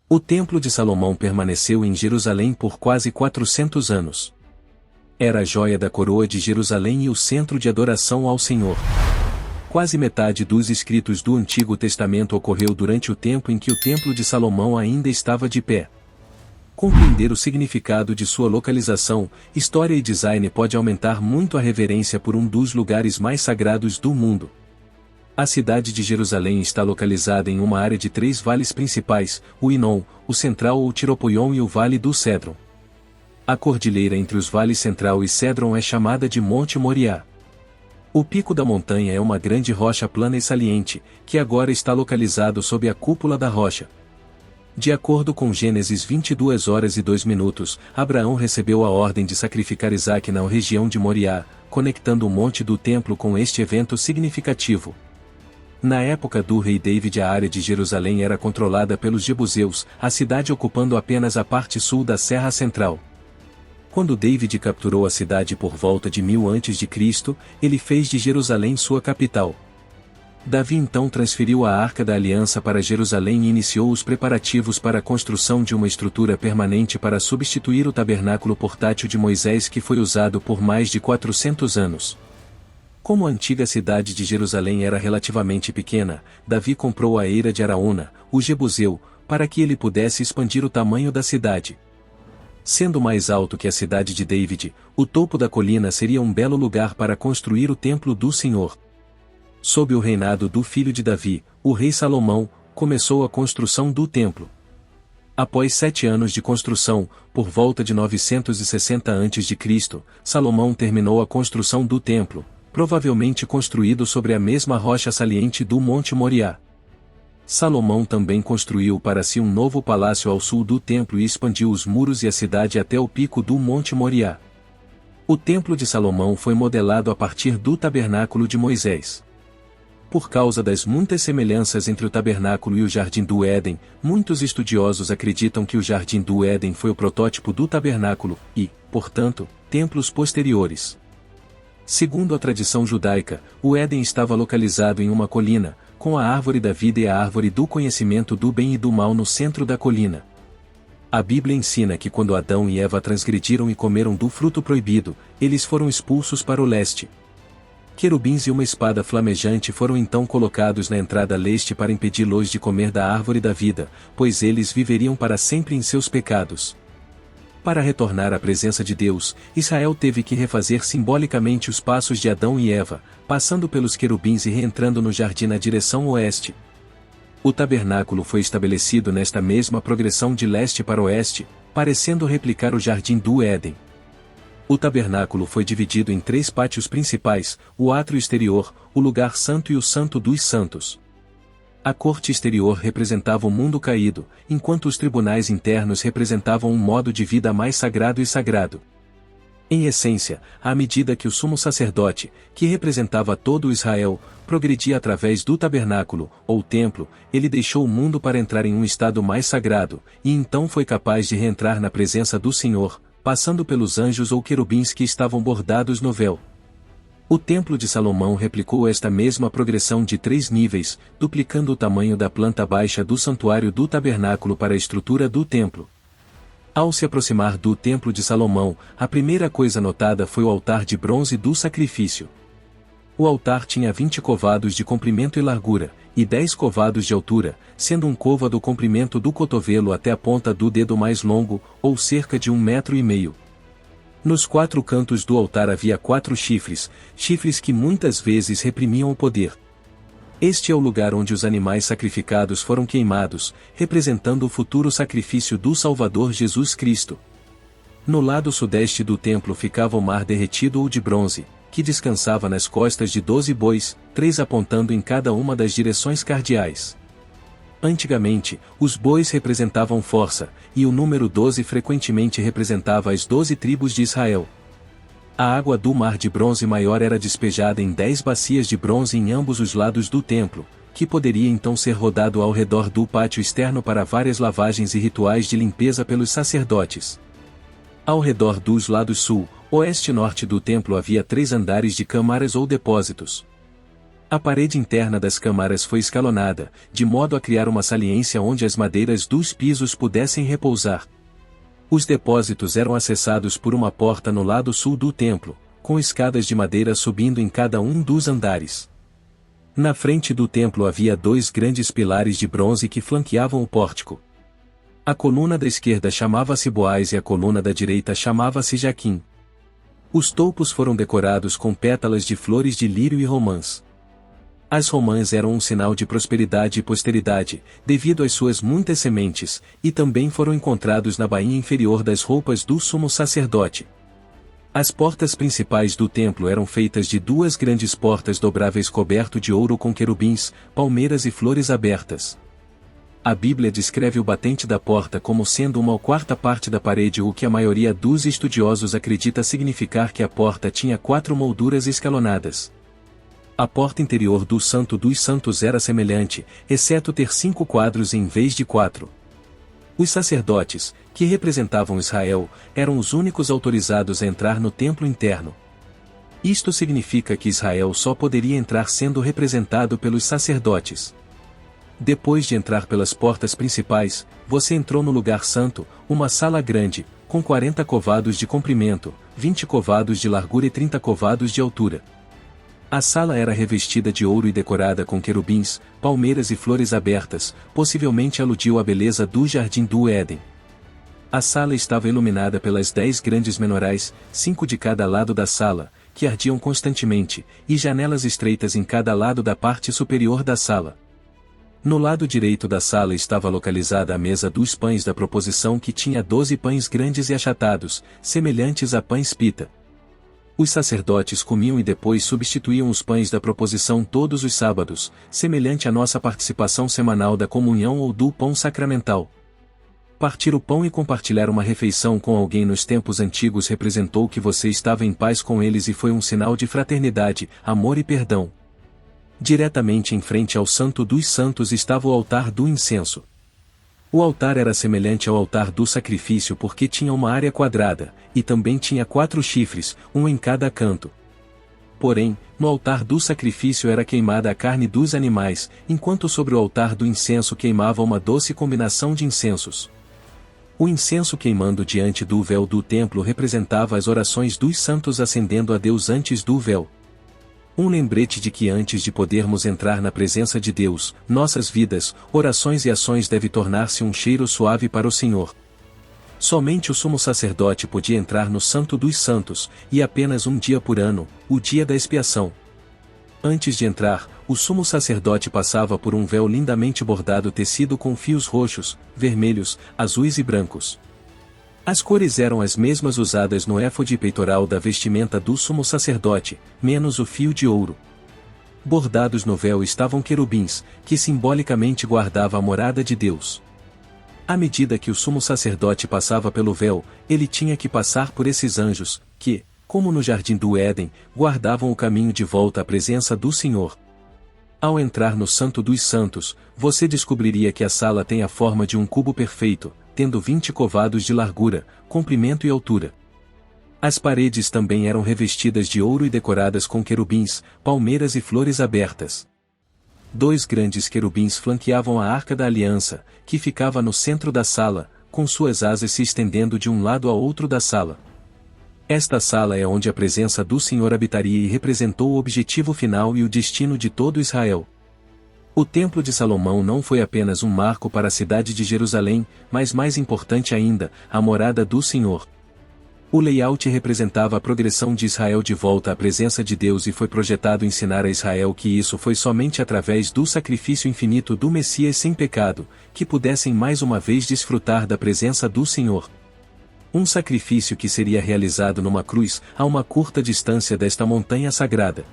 O Templo de Salomão permaneceu em Jerusalém por quase 400 anos. Era a joia da coroa de Jerusalém e o centro de adoração ao Senhor. Quase metade dos escritos do Antigo Testamento ocorreu durante o tempo em que o Templo de Salomão ainda estava de pé. Compreender o significado de sua localização, história e design pode aumentar muito a reverência por um dos lugares mais sagrados do mundo. A cidade de Jerusalém está localizada em uma área de 3 vales principais, o Inom, o Central ou Tiropoion e o Vale do Cédron. A cordilheira entre os vales Central e Cédron é chamada de Monte Moriá. O pico da montanha é uma grande rocha plana e saliente, que agora está localizado sob a cúpula da rocha. De acordo com Gênesis 22h02, Abraão recebeu a ordem de sacrificar Isaque na região de Moriá, conectando o monte do templo com este evento significativo. Na época do rei David, a área de Jerusalém era controlada pelos jebuseus, a cidade ocupando apenas a parte sul da Serra Central. Quando David capturou a cidade por volta de 1000 a.C., ele fez de Jerusalém sua capital. Davi então transferiu a Arca da Aliança para Jerusalém e iniciou os preparativos para a construção de uma estrutura permanente para substituir o tabernáculo portátil de Moisés que foi usado por mais de 400 anos. Como a antiga cidade de Jerusalém era relativamente pequena, Davi comprou a eira de Araúna, o jebuseu, para que ele pudesse expandir o tamanho da cidade. Sendo mais alto que a cidade de David, o topo da colina seria um belo lugar para construir o templo do Senhor. Sob o reinado do filho de Davi, o rei Salomão, começou a construção do templo. Após 7 anos de construção, por volta de 960 a.C., Salomão terminou a construção do templo, provavelmente construído sobre a mesma rocha saliente do Monte Moriá. Salomão também construiu para si um novo palácio ao sul do templo e expandiu os muros e a cidade até o pico do Monte Moriá. O Templo de Salomão foi modelado a partir do tabernáculo de Moisés. Por causa das muitas semelhanças entre o tabernáculo e o Jardim do Éden, muitos estudiosos acreditam que o Jardim do Éden foi o protótipo do tabernáculo e, portanto, templos posteriores. Segundo a tradição judaica, o Éden estava localizado em uma colina, com a árvore da vida e a árvore do conhecimento do bem e do mal no centro da colina. A Bíblia ensina que quando Adão e Eva transgrediram e comeram do fruto proibido, eles foram expulsos para o leste. Querubins e uma espada flamejante foram então colocados na entrada leste para impedi-los de comer da árvore da vida, pois eles viveriam para sempre em seus pecados. Para retornar à presença de Deus, Israel teve que refazer simbolicamente os passos de Adão e Eva, passando pelos querubins e reentrando no jardim na direção oeste. O tabernáculo foi estabelecido nesta mesma progressão de leste para oeste, parecendo replicar o Jardim do Éden. O tabernáculo foi dividido em 3 pátios principais, o átrio exterior, o lugar santo e o santo dos santos. A corte exterior representava o mundo caído, enquanto os tribunais internos representavam um modo de vida mais sagrado e sagrado. Em essência, à medida que o sumo sacerdote, que representava todo o Israel, progredia através do tabernáculo, ou templo, ele deixou o mundo para entrar em um estado mais sagrado, e então foi capaz de reentrar na presença do Senhor, passando pelos anjos ou querubins que estavam bordados no véu. O Templo de Salomão replicou esta mesma progressão de 3 níveis, duplicando o tamanho da planta baixa do santuário do tabernáculo para a estrutura do templo. Ao se aproximar do Templo de Salomão, a primeira coisa notada foi o altar de bronze do sacrifício. O altar tinha 20 covados de comprimento e largura, e 10 covados de altura, sendo um côvado o comprimento do cotovelo até a ponta do dedo mais longo, ou cerca de 1,5 metros. Nos 4 cantos do altar havia 4 chifres, chifres que muitas vezes reprimiam o poder. Este é o lugar onde os animais sacrificados foram queimados, representando o futuro sacrifício do Salvador Jesus Cristo. No lado sudeste do templo ficava o mar derretido ou de bronze, que descansava nas costas de 12 bois, 3 apontando em cada uma das direções cardeais. Antigamente, os bois representavam força, e o número 12 frequentemente representava as 12 tribos de Israel. A água do mar de bronze maior era despejada em 10 bacias de bronze em ambos os lados do templo, que poderia então ser rodado ao redor do pátio externo para várias lavagens e rituais de limpeza pelos sacerdotes. Ao redor dos lados sul, oeste e norte do templo havia 3 andares de câmaras ou depósitos. A parede interna das câmaras foi escalonada, de modo a criar uma saliência onde as madeiras dos pisos pudessem repousar. Os depósitos eram acessados por uma porta no lado sul do templo, com escadas de madeira subindo em cada um dos andares. Na frente do templo havia 2 grandes pilares de bronze que flanqueavam o pórtico. A coluna da esquerda chamava-se Boaz e a coluna da direita chamava-se Jaquim. Os topos foram decorados com pétalas de flores de lírio e romãs. As romãs eram um sinal de prosperidade e posteridade, devido às suas muitas sementes, e também foram encontrados na bainha inferior das roupas do sumo sacerdote. As portas principais do templo eram feitas de 2 grandes portas dobráveis coberto de ouro com querubins, palmeiras e flores abertas. A Bíblia descreve o batente da porta como sendo 1/4 parte da parede, o que a maioria dos estudiosos acredita significar que a porta tinha 4 molduras escalonadas. A porta interior do Santo dos Santos era semelhante, exceto ter 5 quadros em vez de 4. Os sacerdotes, que representavam Israel, eram os únicos autorizados a entrar no templo interno. Isto significa que Israel só poderia entrar sendo representado pelos sacerdotes. Depois de entrar pelas portas principais, você entrou no lugar santo, uma sala grande, com 40 covados de comprimento, 20 covados de largura e 30 covados de altura. A sala era revestida de ouro e decorada com querubins, palmeiras e flores abertas, possivelmente aludiu à beleza do jardim do Éden. A sala estava iluminada pelas 10 grandes menorais, 5 de cada lado da sala, que ardiam constantemente, e janelas estreitas em cada lado da parte superior da sala. No lado direito da sala estava localizada a mesa dos pães da proposição, que tinha 12 pães grandes e achatados, semelhantes a pães pita. Os sacerdotes comiam e depois substituíam os pães da proposição todos os sábados, semelhante à nossa participação semanal da comunhão ou do pão sacramental. Partir o pão e compartilhar uma refeição com alguém nos tempos antigos representou que você estava em paz com eles e foi um sinal de fraternidade, amor e perdão. Diretamente em frente ao Santo dos Santos estava o altar do incenso. O altar era semelhante ao altar do sacrifício porque tinha uma área quadrada, e também tinha 4 chifres, um em cada canto. Porém, no altar do sacrifício era queimada a carne dos animais, enquanto sobre o altar do incenso queimava uma doce combinação de incensos. O incenso queimando diante do véu do templo representava as orações dos santos ascendendo a Deus antes do véu. Um lembrete de que antes de podermos entrar na presença de Deus, nossas vidas, orações e ações devem tornar-se um cheiro suave para o Senhor. Somente o sumo sacerdote podia entrar no Santo dos Santos, e apenas um dia por ano, o dia da expiação. Antes de entrar, o sumo sacerdote passava por um véu lindamente bordado tecido com fios roxos, vermelhos, azuis e brancos. As cores eram as mesmas usadas no éfode peitoral da vestimenta do sumo sacerdote, menos o fio de ouro. Bordados no véu estavam querubins, que simbolicamente guardava a morada de Deus. À medida que o sumo sacerdote passava pelo véu, ele tinha que passar por esses anjos, que, como no jardim do Éden, guardavam o caminho de volta à presença do Senhor. Ao entrar no Santo dos Santos, você descobriria que a sala tem a forma de um cubo perfeito, tendo 20 covados de largura, comprimento e altura. As paredes também eram revestidas de ouro e decoradas com querubins, palmeiras e flores abertas. 2 grandes querubins flanqueavam a Arca da Aliança, que ficava no centro da sala, com suas asas se estendendo de um lado a outro da sala. Esta sala é onde a presença do Senhor habitaria e representou o objetivo final e o destino de todo Israel. O Templo de Salomão não foi apenas um marco para a cidade de Jerusalém, mas mais importante ainda, a morada do Senhor. O layout representava a progressão de Israel de volta à presença de Deus e foi projetado ensinar a Israel que isso foi somente através do sacrifício infinito do Messias sem pecado, que pudessem mais uma vez desfrutar da presença do Senhor. Um sacrifício que seria realizado numa cruz, a uma curta distância desta montanha sagrada.